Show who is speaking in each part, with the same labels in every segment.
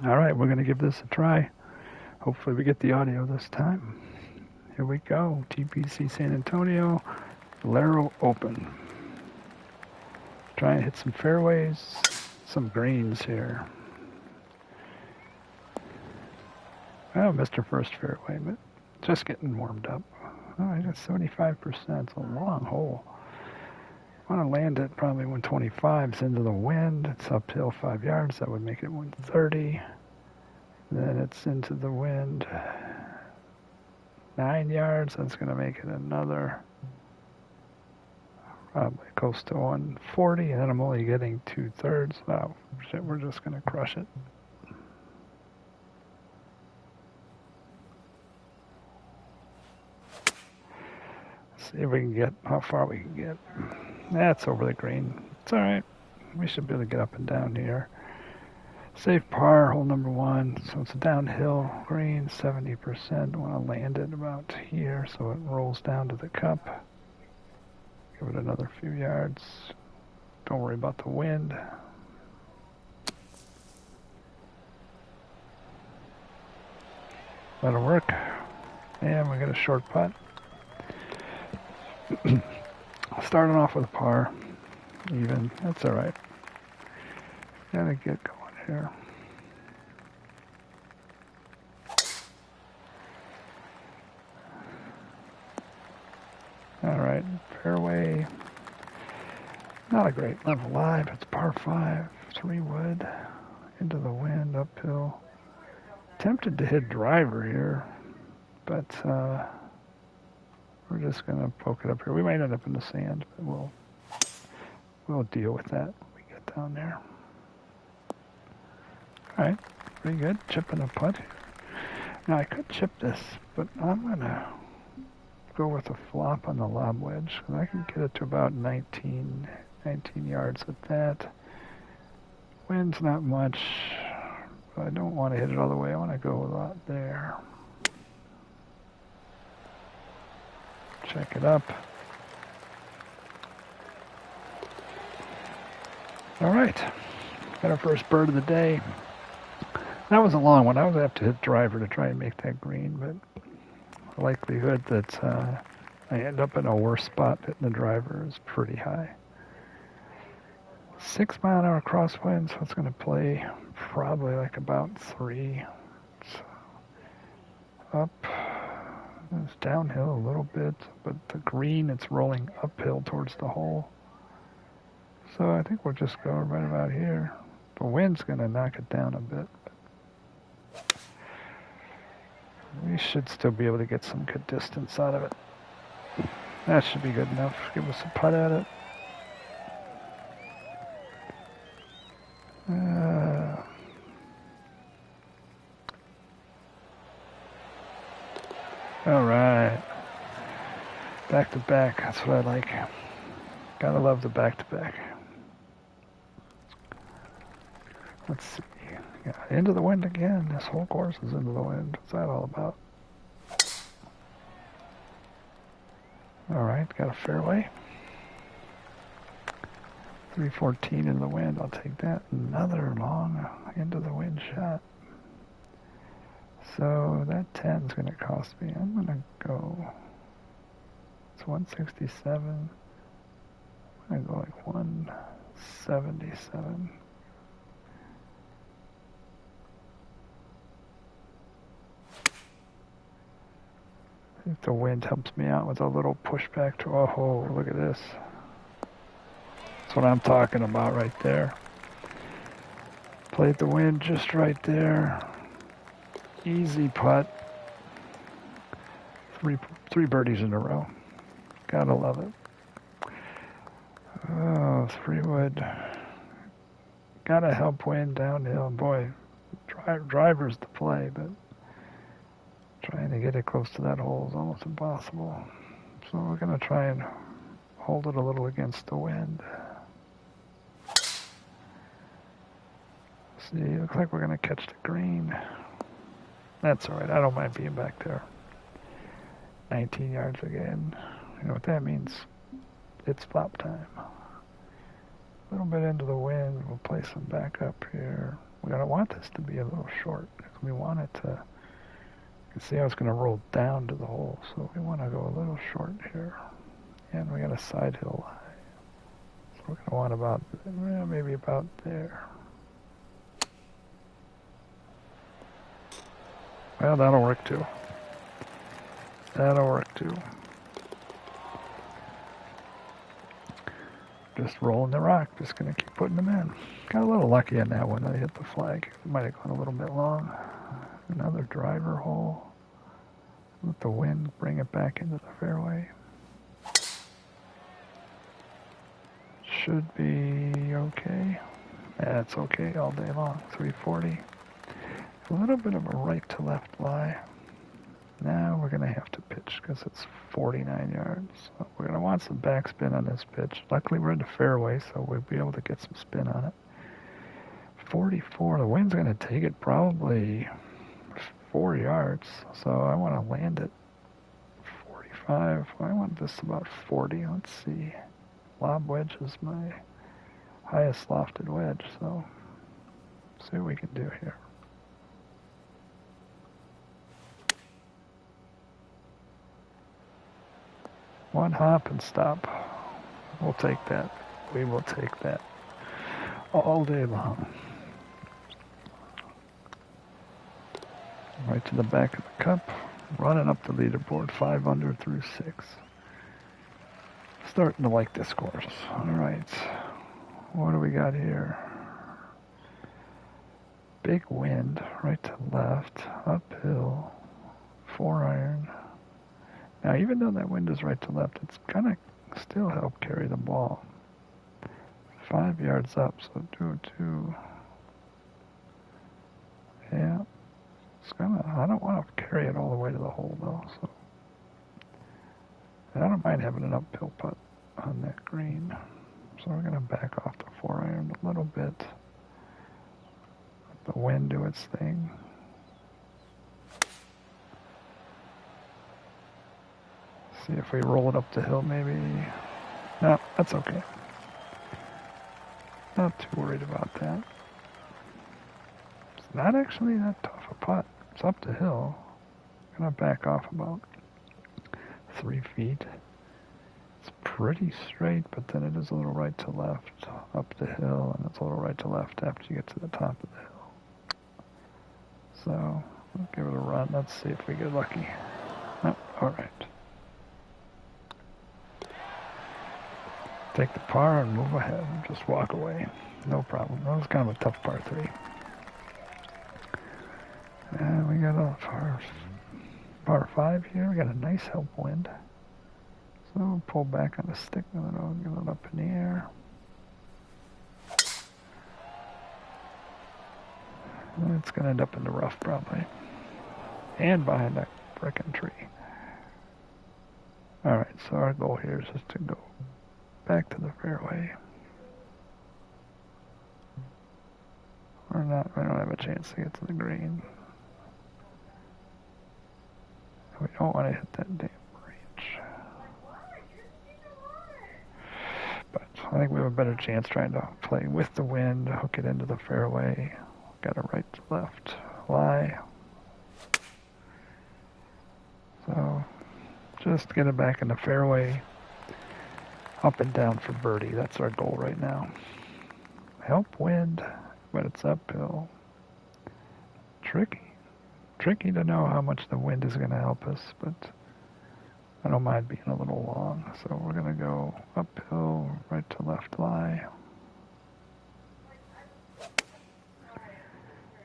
Speaker 1: All right, we're going to give this a try. Hopefully we get the audio this time. Here we go. TPC San Antonio, Valero Open. Try and hit some fairways, some greens here. Oh, Mr. First Fairway, but just getting warmed up. Oh, I got 75%. It's a long hole. I want to land it probably 125. It's into the wind. It's uphill 5 yards. That would make it 130. Then it's into the wind 9 yards. That's going to make it another probably close to 140. And then I'm only getting 2/3. Oh, shit, we're just going to crush it. See if we can get how far we can get. That's over the green. It's all right. We should be able to get up and down here. Safe par, hole number 1. So it's a downhill green, 70%. I want to land it about here so it rolls down to the cup. Give it another few yards. Don't worry about the wind. That'll work. And we got a short putt. Starting off with a par, even. That's all right. Gotta get going here. All right, fairway. Not a great level lie, but it's par 5, 3 wood, into the wind, uphill. Tempted to hit driver here, but we're just gonna poke it up here. We might end up in the sand, but we'll deal with that when we get down there. All right, pretty good. Chipping a putt. Now I could chip this, but I'm gonna go with a flop on the lob wedge, because I can get it to about 19 yards with that. Wind's not much, but I don't want to hit it all the way. I want to go about there. Check it up. All right, got our first bird of the day. That was a long one. I would have to hit driver to try and make that green, but the likelihood that I end up in a worse spot hitting the driver is pretty high. 6 mile an hour crosswind, so it's going to play probably like about 3. So up. It's downhill a little bit, but the green, it's rolling uphill towards the hole. So I think we'll just go right about here. The wind's going to knock it down a bit. We should still be able to get some good distance out of it. That should be good enough. Give us a putt at it. All right. Back to back. That's what I like. Gotta love the back to back. Let's see. Yeah, into the wind again. This whole course is into the wind. What's that all about? All right, got a fairway. 314 in the wind. I'll take that. Another long into the wind shot. So that 10 is going to cost me. I'm going to go. It's 167. I'm going to go like 177. I think the wind helps me out with a little pushback to, oh, look at this. That's what I'm talking about right there. Played the wind just right there. Easy putt. Three birdies in a row. Gotta love it. Oh, 3 wood. Gotta help wind downhill. Boy, driver's the play, but trying to get it close to that hole is almost impossible. So we're going to try and hold it a little against the wind. See, it looks like we're going to catch the green. That's all right. I don't mind being back there. 19 yards again. You know what that means? It's flop time. A little bit into the wind. We'll play some back up here. we're going to want this to be a little short. We want it to, you can see how it's going to roll down to the hole. So we want to go a little short here. And we got a side hill lie. So we're going to want about, maybe about there. Well, that'll work too. That'll work too. Just rolling the rock, just gonna keep putting them in. Got a little lucky on that one. I hit the flag. It might have gone a little bit long. Another driver hole. Let the wind bring it back into the fairway. Should be okay. That's okay all day long. 340. A little bit of a right to left lie. Now we're going to have to pitch because it's 49 yards. So we're going to want some backspin on this pitch. Luckily we're in the fairway, so we'll be able to get some spin on it. 44, the wind's going to take it probably 4 yards. So I want to land it 45. I want this about 40. Let's see. Lob wedge is my highest lofted wedge, so see what we can do here. One hop and stop. We'll take that. We will take that all day long. Right to the back of the cup. Running up the leaderboard, 5 under through 6. Starting to like this course. All right. What do we got here? Big wind, right to left, uphill, 4-iron. Now, even though that wind is right to left, it's gonna still help carry the ball. 5 yards up, so 2-2. Yeah, it's gonna. I don't want to carry it all the way to the hole though. So, and I don't mind having an uphill putt on that green. So we're gonna back off the 4-iron a little bit. Let the wind do its thing. See if we roll it up the hill, maybe. No, that's okay. Not too worried about that. It's not actually that tough a putt. It's up the hill. I'm gonna back off about 3 feet. It's pretty straight, but then it is a little right to left up the hill, and it's a little right to left after you get to the top of the hill. So, we'll give it a run. Let's see if we get lucky. Oh, all right. Take the par and move ahead. Just walk away. No problem. That was kind of a tough par 3. And we got a par 5 here. We got a nice help wind. So we'll pull back on the stick a little, get it up in the air. And it's going to end up in the rough probably. And behind that frickin' tree. Alright, so our goal here is just to go back to the fairway. Or not, we don't have a chance to get to the green. We don't want to hit that damn range. But I think we have a better chance trying to play with the wind, hook it into the fairway. Got a right to left lie. So just get it back in the fairway. Up and down for birdie. That's our goal right now. Help wind, but it's uphill. Tricky. Tricky to know how much the wind is going to help us, but I don't mind being a little long. So we're going to go uphill, right to left lie.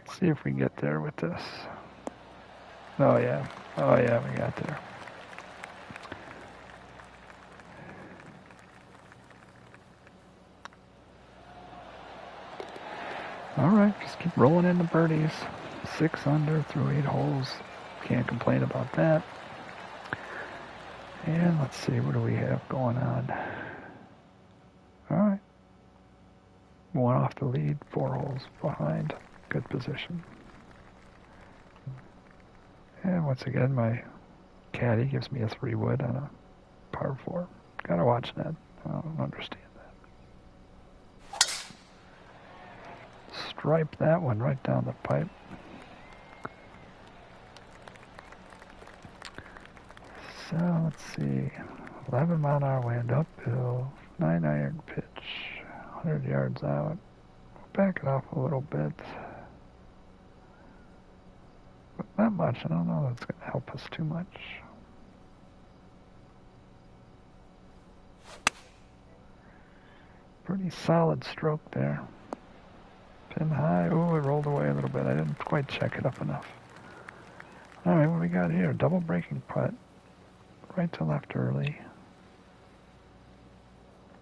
Speaker 1: Let's see if we can get there with this. Oh yeah. Oh yeah, we got there. All right, just keep rolling in the birdies. 6 under through 8 holes. Can't complain about that. And let's see, what do we have going on? All right. 1 off the lead, 4 holes behind. Good position. And once again, my caddy gives me a 3-wood on a par 4. Gotta watch that. I don't understand that. stripe that one right down the pipe. So let's see, 11 mile an hour wind uphill, 9-iron pitch, 100 yards out. Back it off a little bit, but not much. I don't know if it's going to help us too much. Pretty solid stroke there. Pin high. Oh, it rolled away a little bit. I didn't quite check it up enough. All right, what do we got here? Double breaking putt. Right to left early.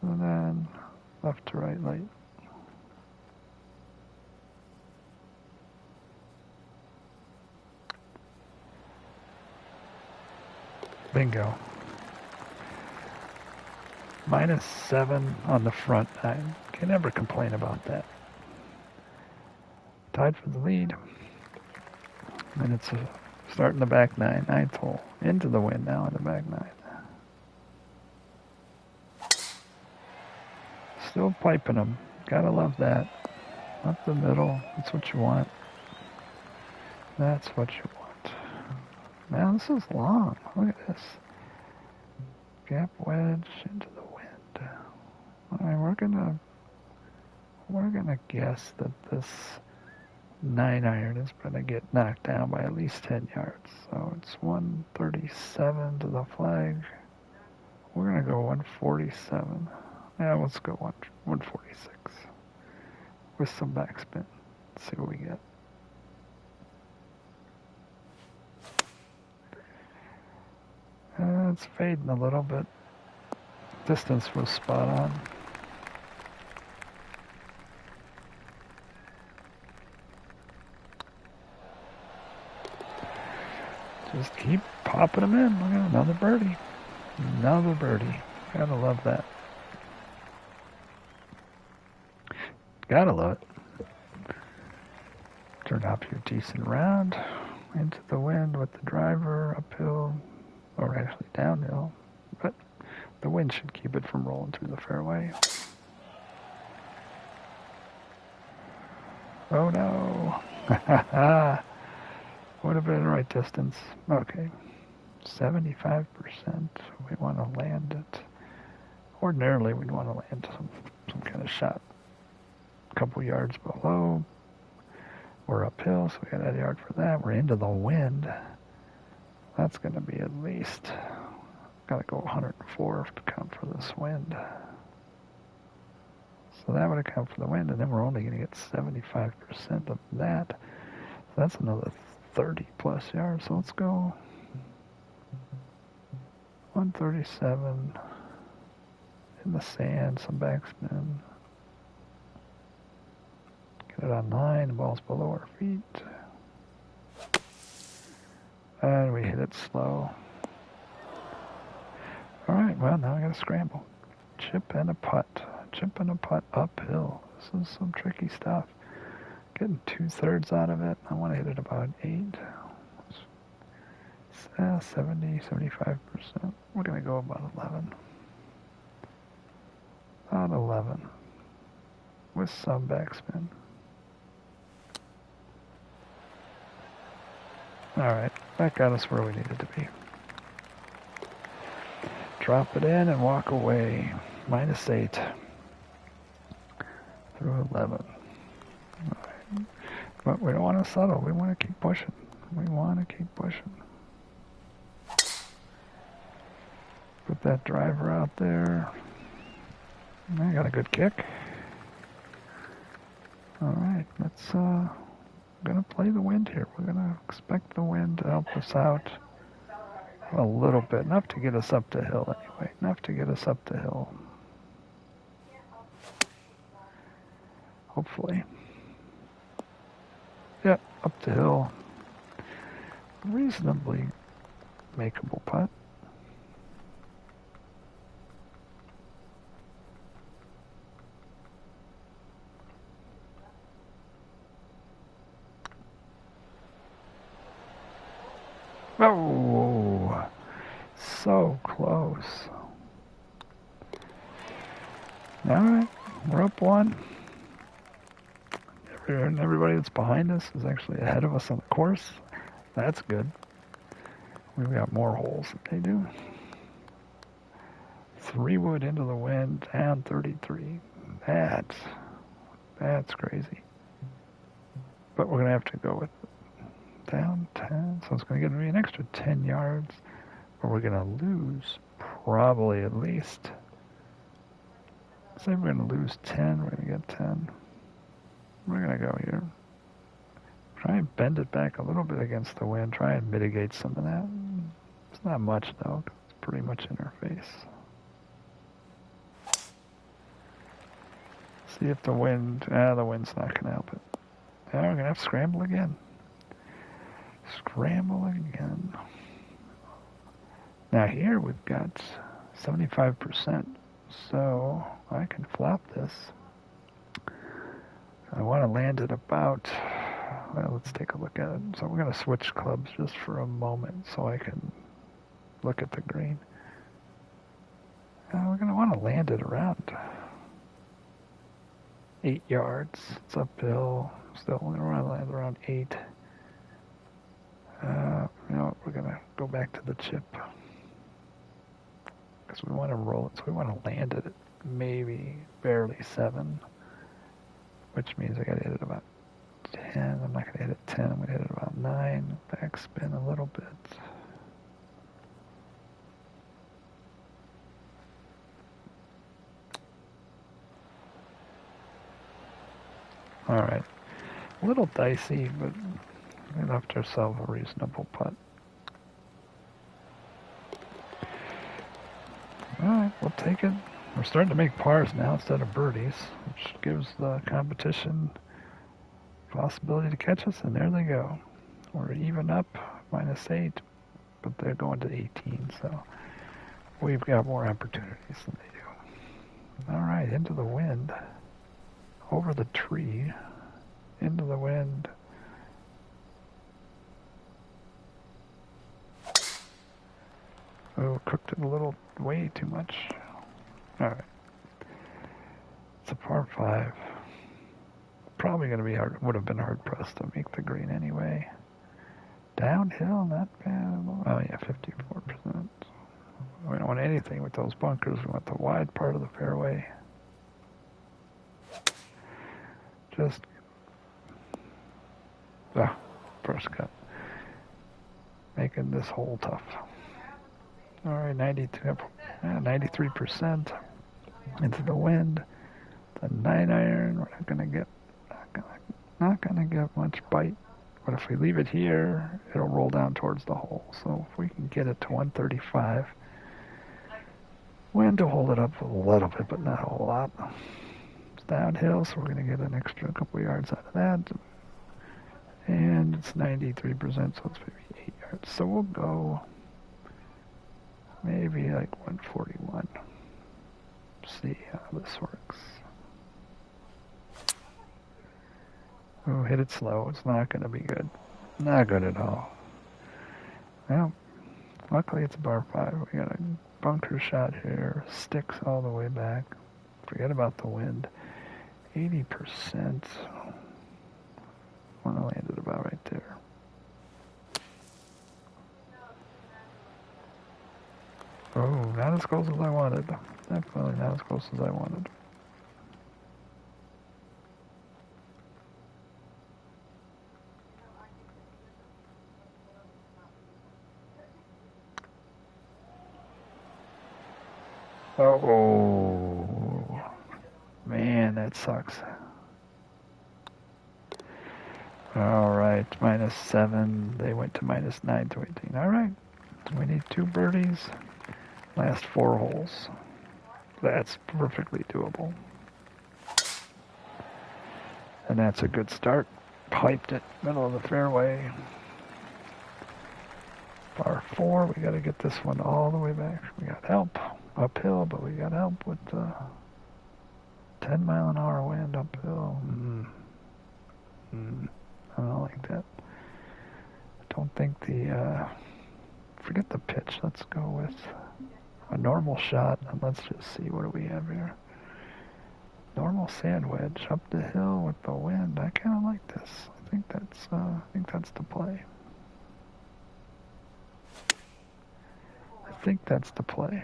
Speaker 1: And then left to right late. Bingo. -7 on the front nine. Can never complain about that. Tied for the lead. And it's starting the back nine, ninth hole. Into the wind now in the back nine. Still piping them. Gotta love that. Up the middle. That's what you want. That's what you want. Now this is long. Look at this. Gap wedge into the wind. All right, we're gonna guess that this 9-iron is gonna get knocked down by at least 10 yards. So it's 137 to the flag. We're gonna go 147. Yeah, let's go 146 with some backspin. Let's see what we get. It's fading a little bit. Distance was spot on. Just keep popping them in. Look at another birdie. Another birdie. Gotta love that. Gotta love it. Turn off your decent round. Into the wind with the driver uphill. Or actually downhill, but the wind should keep it from rolling through the fairway. Oh no! Would have been the right distance. Okay, 75%. We want to land it. Ordinarily, we'd want to land some kind of shot a couple yards below. We're uphill, so we got a yard for that. We're into the wind. That's going to be at least, got to go 104 to count for this wind. So that would account for the wind, and then we're only going to get 75% of that. So that's another 30 plus yards. So let's go 137 in the sand, some backspin. Get it on line, the ball's below our feet. And we hit it slow. All right, well, now I got to scramble. Chip and a putt. Chip and a putt uphill. This is some tricky stuff. Getting 2/3 out of it. I want to hit it about 8. 70, 75%. We're going to go about 11. About 11. With some backspin. All right, that got us where we needed to be. Drop it in and walk away. -8 through 11. All right. But we don't want to settle. We want to keep pushing. We want to keep pushing. Put that driver out there. I got a good kick. All right, let's going to play the wind here. We're going to expect the wind to help us out a little bit. Enough to get us up the hill anyway. Enough to get us up the hill. Hopefully. Yeah, up the hill. Reasonably makeable putt. Oh, so close. All right, we're up 1. And everybody that's behind us is actually ahead of us on the course. That's good. We've got more holes than they do. 3 wood into the wind, down 33. That's crazy. But we're going to have to go with down 10. So it's going to give me an extra 10 yards. But we're going to lose probably at least. Say we're going to lose 10. We're going to get 10. We're going to go here. Try and bend it back a little bit against the wind. Try and mitigate some of that. It's not much, though. It's pretty much in our face. See if the wind... the wind's not going to help it. Now we're going to have to scramble again. Scramble again. Now here we've got 75%. So I can flop this. I want to land it about... Well, let's take a look at it. So we're going to switch clubs just for a moment so I can look at the green. We're going to want to land it around 8 yards. It's uphill. Still, we're going to land around 8. You know what? We're going to go back to the chip. Because we want to roll it. So we want to land it at maybe barely 7. Which means I got to hit it about 10. I'm not going to hit it 10. I'm going to hit it about 9. Backspin a little bit. All right. A little dicey, but we left ourselves a reasonable putt. All right, we'll take it. We're starting to make pars now instead of birdies, which gives the competition possibility to catch us, and there they go. We're even up, -8, but they're going to 18, so we've got more opportunities than they do. All right, into the wind, over the tree, into the wind. Oh, cooked it a little way too much. All right. It's a par 5. Probably going to be hard. Would have been hard pressed to make the green anyway. Downhill, not bad. Oh yeah, 54%. We don't want anything with those bunkers. We want the wide part of the fairway. Just first cut. Making this hole tough. All right, 93% into the wind. The 9-iron, we're not gonna get much bite. But if we leave it here, it'll roll down towards the hole. So if we can get it to 135, wind to hold it up a little bit, but not a whole lot. It's downhill, so we're gonna get an extra couple yards out of that. And it's 93%, so it's 58 yards. So we'll go maybe like 141. See how this works. Oh, hit it slow. It's not going to be good. Not good at all. Well, luckily it's a par 5. We got a bunker shot here. Sticks all the way back. Forget about the wind. 80%. Want to land it about right there. Oh, not as close as I wanted. Definitely not as close as I wanted. Oh, man, that sucks. All right, -7. They went to -9 to 18. All right, we need 2 birdies. Last 4 holes. That's perfectly doable. And that's a good start. Piped it, middle of the fairway. Par 4, we got to get this one all the way back. We got help uphill, but we got help with the 10-mile-an-hour wind uphill. I don't like that. I don't think forget the pitch. Let's go with a normal shot, and let's just see what do we have here. Normal sand wedge up the hill with the wind. I kind of like this. I think that's the play. I think that's the play.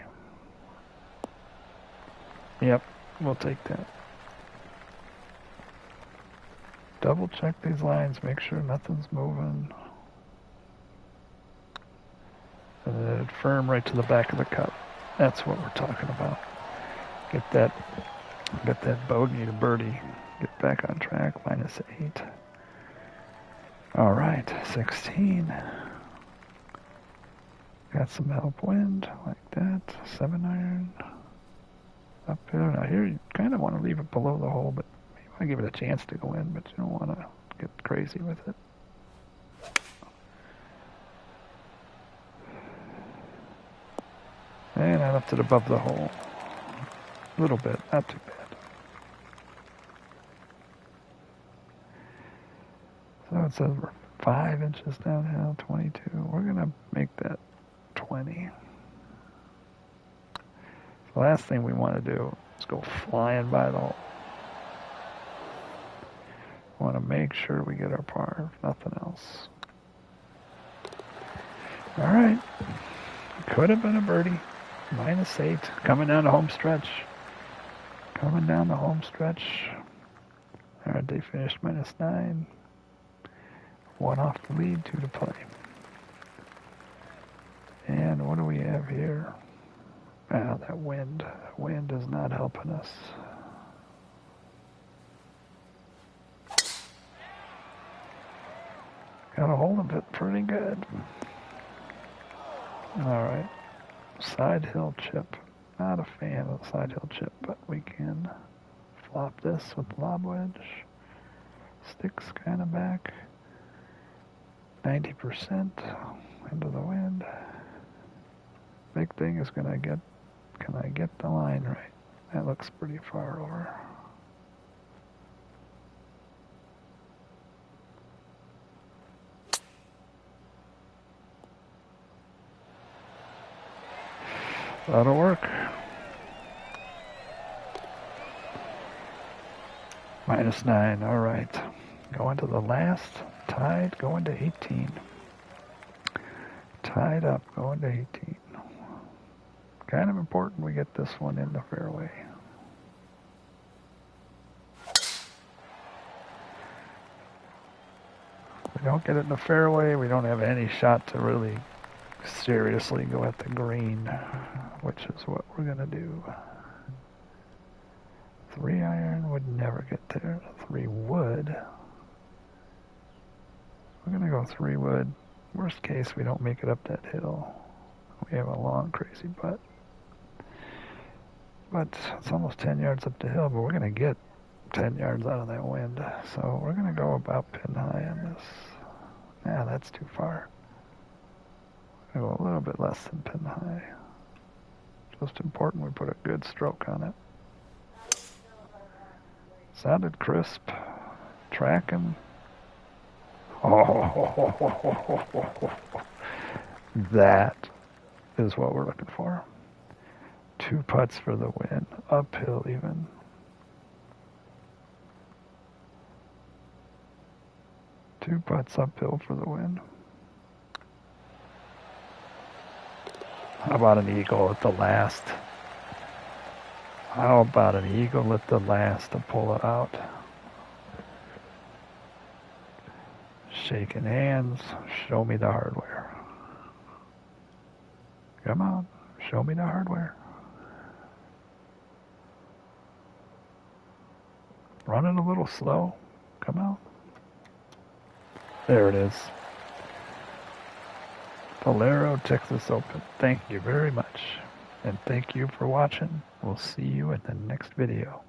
Speaker 1: Yep, we'll take that. Double check these lines, make sure nothing's moving. And then firm right to the back of the cup. That's what we're talking about. Get that bogey to birdie. Get back on track, -8. All right, 16. Got some help wind like that. 7-iron. Up here. Now here you kind of want to leave it below the hole, but you want to give it a chance to go in, but you don't want to get crazy with it. And I left it above the hole. A little bit, not too bad. So it says we're 5 inches downhill, 22. We're going to make that 20. The last thing we want to do is go flying by the hole. We want to make sure we get our par, if nothing else. All right. Could have been a birdie. -8. Coming down the home stretch. Coming down the home stretch. All right, they finished -9. 1 off the lead, 2 to play. And what do we have here? Ah, that wind. That wind is not helping us. Got a hold of it pretty good. All right. Side hill chip. Not a fan of the side hill chip, but we can flop this with the lob wedge. Sticks kind of back. 90% into the wind. Big thing is can I get the line right? That looks pretty far over. That'll work. -9, all right. Going to the last, tied, going to 18. Tied up, going to 18. Kind of important we get this one in the fairway. If we don't get it in the fairway, we don't have any shot to really seriously go at the green, which is what we're going to do. 3-iron would never get there. 3 wood. We're going to go 3 wood. Worst case, we don't make it up that hill. We have a long, crazy putt. But it's almost 10 yards up the hill, but we're going to get 10 yards out of that wind. So we're going to go about pin high on this. Yeah, that's too far. We're going to go a little bit less than pin high. Just important we put a good stroke on it. Sounded crisp. Tracking. Oh, that is what we're looking for. 2 putts for the win. Uphill even. Two putts uphill for the win. How about an eagle at the last? How about an eagle at the last to pull it out? Shaking hands. Show me the hardware. Come on. Show me the hardware. Running a little slow. Come on. There it is. Valero, Texas Open. Thank you very much. And thank you for watching. We'll see you in the next video.